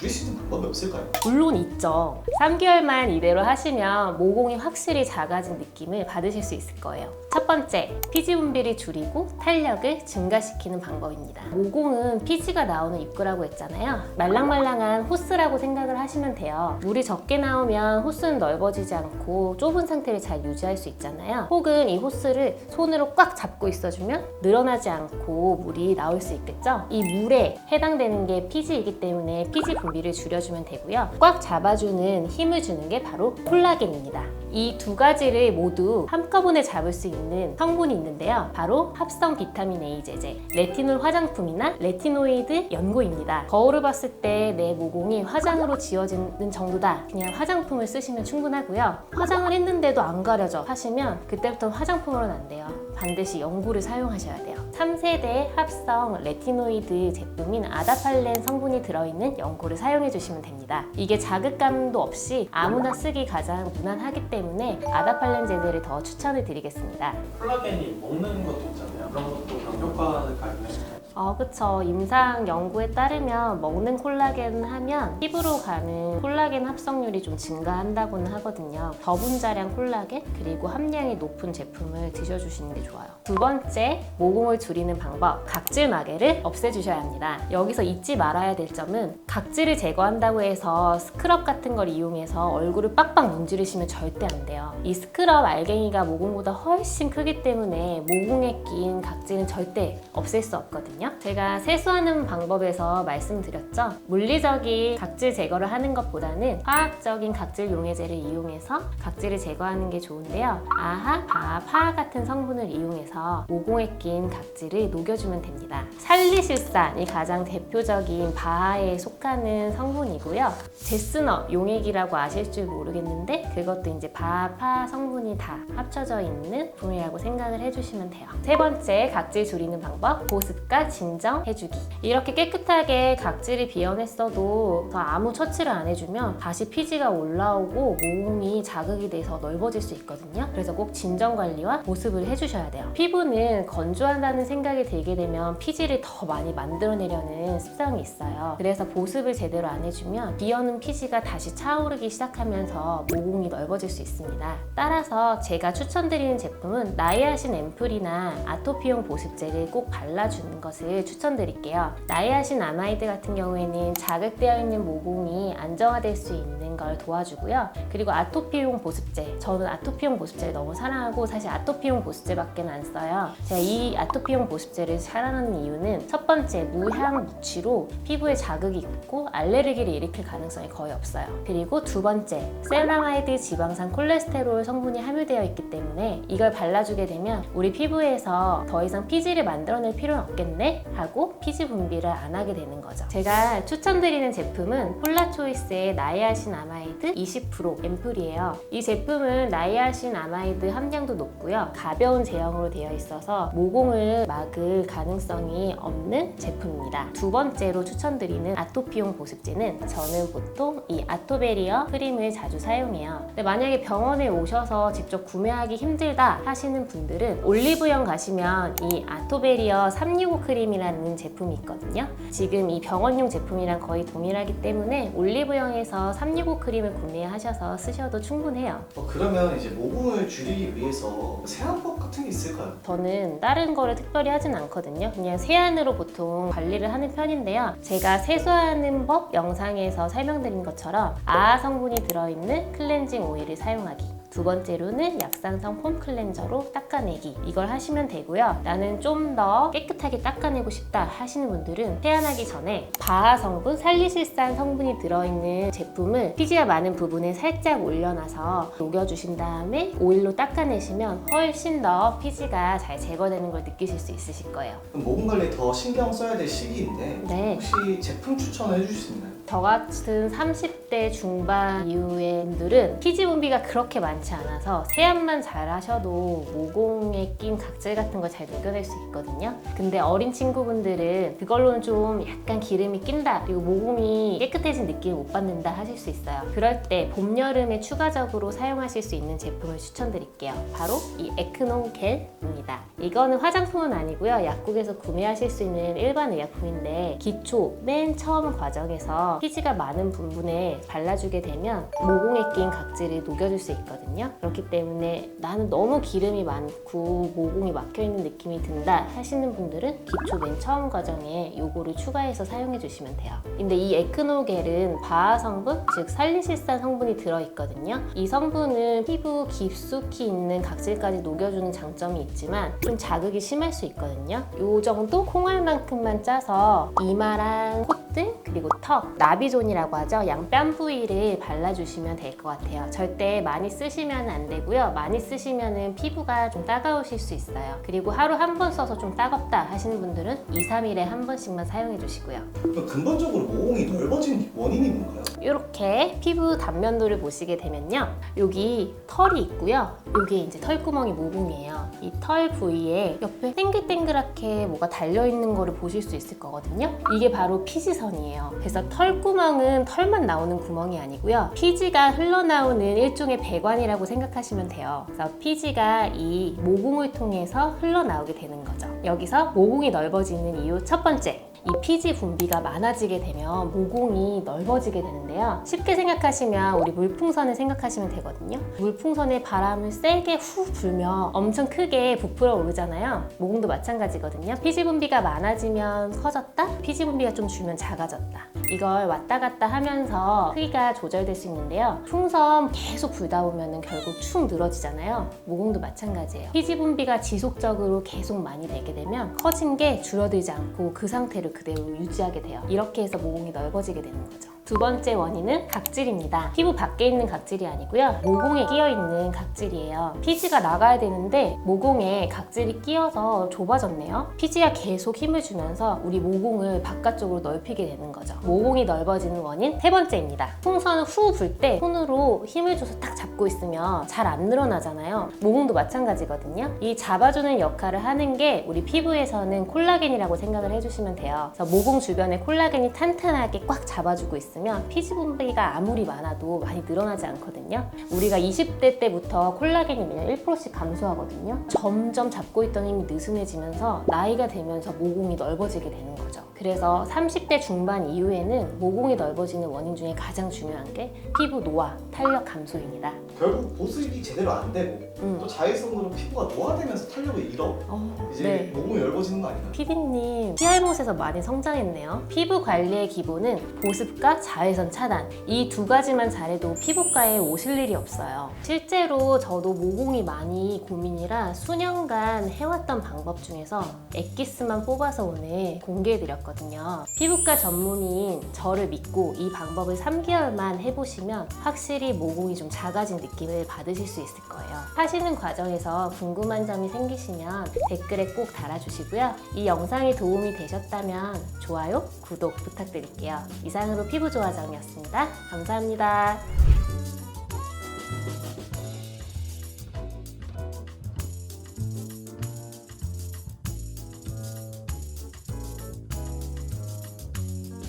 줄일 수 있는 방법이 없을까요? 물론 있죠. 3개월만 이대로 하시면 모공이 확실히 작아진 느낌을 받으실 수 있을 거예요. 첫 번째, 피지 분비를 줄이고 탄력을 증가시키는 방법입니다. 모공은 피지가 나오는 입구라고 했잖아요. 말랑말랑한 호스라고 생각을 하시면 돼요. 물이 적게 나오면 호스는 넓어지지 않고 좁은 상태를 잘 유지할 수 있잖아요. 혹은 이 호스를 손으로 꽉 잡고 있어주면 늘어나지 않고 물이 나올 수 있겠죠? 이 물에 해당되는 게 피지이기 때문에 피지 분비를 줄여주면 되고요. 꽉 잡아주는 힘을 주는 게 바로 콜라겐입니다. 이 두 가지를 모두 한꺼번에 잡을 수 있는 성분이 있는데요. 바로 합성 비타민 A 제제, 레티놀 화장품이나 레티노이드 연고입니다. 거울을 봤을 때 내 모공이 화장으로 지워지는 정도다. 그냥 화장품을 쓰시면 충분하고요. 화장을 했는데도 안 가려져 하시면 그때부터는 화장품으로는 안 돼요. 반드시 연고를 사용하셔야 돼요. 3세대 합성 레티노이드 제품인 아다팔렌 성분이 들어있는 연고를 사용해 주시면 됩니다. 이게 자극감도 없이 아무나 쓰기 가장 무난하기 때문에 아다팔렌 제제를 더 추천을 드리겠습니다. 콜라겐이 먹는 것도 있잖아요. 그런 것도 병효과를 가지고 그쵸. 임상 연구에 따르면 먹는 콜라겐 하면 피부로 가는 콜라겐 합성률이 좀 증가한다고는 하거든요. 저분자량 콜라겐 그리고 함량이 높은 제품을 드셔주시는 게 좋아요. 두 번째, 모공을 줄이는 방법, 각질 마개를 없애주셔야 합니다. 여기서 잊지 말아야 될 점은 각질을 제거한다고 해서 스크럽 같은 걸 이용해서 얼굴을 빡빡 문지르시면 절대 안 돼요. 이 스크럽 알갱이가 모공보다 훨씬 크기 때문에 모공에 낀 각질은 절대 없앨 수 없거든요. 제가 세수하는 방법에서 말씀드렸죠. 물리적인 각질 제거를 하는 것보다는 화학적인 각질 용해제를 이용해서 각질을 제거하는 게 좋은데요. 아하, 파 같은 성분을 이용해서 모공에 낀 각질을 녹여주면 됩니다. 살리실산이 가장 대표적인 바하에 속하는 성분이고요. 제스너 용액이라고 아실 줄 모르겠는데 그것도 이제 파 성분이 다 합쳐져 있는 제품이라고 생각을 해주시면 돼요. 세 번째, 각질 줄이는 방법, 보습과 진정해주기. 이렇게 깨끗하게 각질이 비어냈어도 아무 처치를 안 해주면 다시 피지가 올라오고 모공이 자극이 돼서 넓어질 수 있거든요. 그래서 꼭 진정관리와 보습을 해주셔야 돼요. 피부는 건조한다는 생각이 들게 되면 피지를 더 많이 만들어내려는 습성이 있어요. 그래서 보습을 제대로 안 해주면 비어는 피지가 다시 차오르기 시작하면서 모공이 넓어질 수 있습니다. 따라서 제가 추천드리는 제품은 나이아신 앰플이나 아토피용 보습제를 꼭 발라주는 것을 추천드릴게요. 나이아신 아마이드 같은 경우에는 자극되어 있는 모공이 안정화될 수 있는 걸 도와주고요. 그리고 아토피용 보습제, 저는 아토피용 보습제를 너무 사랑하고 사실 아토피용 보습제밖에 안 써요. 제가 이 아토피용 보습제를 사랑하는 이유는 첫 번째, 무향 무취로 피부에 자극이 있고 알레르기를 일으킬 가능성이 거의 없어요. 그리고 두 번째, 세라마이드 지방산 콜레스테롤 성분이 함유되어 있기 때문에 이걸 발라주게 되면 우리 피부에서 더 이상 피지를 만들어낼 필요는 없겠네 하고 피지 분비를 안 하게 되는 거죠. 제가 추천드리는 제품은 폴라초이스의 나이아신 아마이드 20% 앰플이에요. 이 제품은 나이아신 아마이드 함량도 높고요. 가벼운 제형으로 되어 있어서 모공을 막을 가능성이 없는 제품입니다. 두 번째로 추천드리는 아토피용 보습제는 저는 보통 이 아토베리어 크림을 자주 사용해요. 근데 만약에 병원에 오셔서 직접 구매하기 힘들다 하시는 분들은 올리브영 가시면 이 아토베리어 365 크림이라는 제품이 있거든요. 지금 이 병원용 제품이랑 거의 동일하기 때문에 올리브영에서 365 크림을 구매하셔서 쓰셔도 충분해요. 그러면 이제 모공을 줄이기 위해서 세안법 같은 게 있을까요? 저는 다른 거를 특별히 하진 않거든요. 그냥 세안으로 보통 관리를 하는 편인데요. 제가 세수하는 법 영상에서 설명드린 것처럼 아아 성분이 들어있는 클렌징 오일을 사용하기, 두 번째로는 약산성 폼 클렌저로 닦아내기, 이걸 하시면 되고요. 나는 좀 더 깨끗하게 닦아내고 싶다 하시는 분들은 세안하기 전에 바하 성분, 살리실산 성분이 들어있는 제품을 피지가 많은 부분에 살짝 올려놔서 녹여주신 다음에 오일로 닦아내시면 훨씬 더 피지가 잘 제거되는 걸 느끼실 수 있으실 거예요. 그럼 모공 관리에 더 신경 써야 될 시기인데 네. 혹시 제품 추천을 해주실 수 있나요? 저 같은 30대 중반 이후의 분들은 피지 분비가 그렇게 많지 않아서 세안만 잘 하셔도 모공에 낀 각질 같은 걸 잘 녹여낼 수 있거든요. 근데 어린 친구분들은 그걸로는 좀 약간 기름이 낀다, 그리고 모공이 깨끗해진 느낌을 못 받는다 하실 수 있어요. 그럴 때 봄, 여름에 추가적으로 사용하실 수 있는 제품을 추천드릴게요. 바로 이 에크논 겔입니다. 이거는 화장품은 아니고요. 약국에서 구매하실 수 있는 일반 의약품인데 기초 맨 처음 과정에서 해서 피지가 많은 부분에 발라주게 되면 모공에 낀 각질을 녹여줄 수 있거든요. 그렇기 때문에 나는 너무 기름이 많고 모공이 막혀있는 느낌이 든다 하시는 분들은 기초 맨 처음 과정에 요거를 추가해서 사용해 주시면 돼요. 근데 이 에크노겔은 바하 성분, 즉 살리실산 성분이 들어있거든요. 이 성분은 피부 깊숙이 있는 각질까지 녹여주는 장점이 있지만 좀 자극이 심할 수 있거든요. 요 정도 콩알만큼만 짜서 이마랑 콧등 그리고 턱, 나비존이라고 하죠. 양뺨 부위를 발라주시면 될 것 같아요. 절대 많이 쓰시면 안 되고요. 많이 쓰시면 피부가 좀 따가우실 수 있어요. 그리고 하루 한 번 써서 좀 따갑다 하시는 분들은 2, 3일에 한 번씩만 사용해 주시고요. 그럼 근본적으로 모공이 넓어진 원인이 뭔가요? 이렇게 피부 단면도를 보시게 되면요. 여기 털이 있고요. 여기 이제 털구멍이 모공이에요. 이 털 부위에 옆에 땡글땡글하게 뭐가 달려있는 거를 보실 수 있을 거거든요. 이게 바로 피지선이에요. 그래서 털구멍은 털만 나오는 구멍이 아니고요. 피지가 흘러나오는 일종의 배관이라고 생각하시면 돼요. 그래서 피지가 이 모공을 통해서 흘러나오게 되는 거죠. 여기서 모공이 넓어지는 이유 첫 번째. 이 피지 분비가 많아지게 되면 모공이 넓어지게 되는데요. 쉽게 생각하시면 우리 물풍선을 생각하시면 되거든요. 물풍선에 바람을 세게 후 불면 엄청 크게 부풀어 오르잖아요. 모공도 마찬가지거든요. 피지 분비가 많아지면 커졌다, 피지 분비가 좀 줄면 작아졌다. 이걸 왔다 갔다 하면서 크기가 조절될 수 있는데요. 풍선 계속 불다 보면 결국 축 늘어지잖아요. 모공도 마찬가지예요. 피지 분비가 지속적으로 계속 많이 되게 되면 커진 게 줄어들지 않고 그 상태를 그대로 유지하게 돼요. 이렇게 해서 모공이 넓어지게 되는 거죠. 두 번째 원인은 각질입니다. 피부 밖에 있는 각질이 아니고요. 모공에 끼어있는 각질이에요. 피지가 나가야 되는데 모공에 각질이 끼어서 좁아졌네요. 피지가 계속 힘을 주면서 우리 모공을 바깥쪽으로 넓히게 되는 거죠. 모공이 넓어지는 원인 세 번째입니다. 풍선을 후 불 때 손으로 힘을 줘서 딱 잡고 있으면 잘 안 늘어나잖아요. 모공도 마찬가지거든요. 이 잡아주는 역할을 하는 게 우리 피부에서는 콜라겐이라고 생각을 해주시면 돼요. 그래서 모공 주변에 콜라겐이 탄탄하게 꽉 잡아주고 있으면 피지 분비가 아무리 많아도 많이 늘어나지 않거든요. 우리가 20대 때부터 콜라겐이 매년 1%씩 감소하거든요. 점점 잡고 있던 힘이 느슨해지면서 나이가 되면서 모공이 넓어지게 되는 거죠. 그래서 30대 중반 이후에는 모공이 넓어지는 원인 중에 가장 중요한 게 피부 노화, 탄력 감소입니다. 결국 보습이 제대로 안 되고 또 자외선으로 피부가 노화되면서 탄력을 잃어. 이제 네. 모공이 넓어지는 거 아닌가요? 피디님, 피알못에서 많이 성장했네요. 피부 관리의 기본은 보습과 자외선 차단. 이 두 가지만 잘해도 피부과에 오실 일이 없어요. 실제로 저도 모공이 많이 고민이라 수년간 해왔던 방법 중에서 엑기스만 뽑아서 오늘 공개해드렸거든요. 피부과 전문의인 저를 믿고 이 방법을 3개월만 해보시면 확실히 모공이 좀 작아진 느낌을 받으실 수 있을 거예요. 하시는 과정에서 궁금한 점이 생기시면 댓글에 꼭 달아주시고요. 이 영상이 도움이 되셨다면 좋아요, 구독 부탁드릴게요. 이상으로 피부조화정이었습니다. 감사합니다.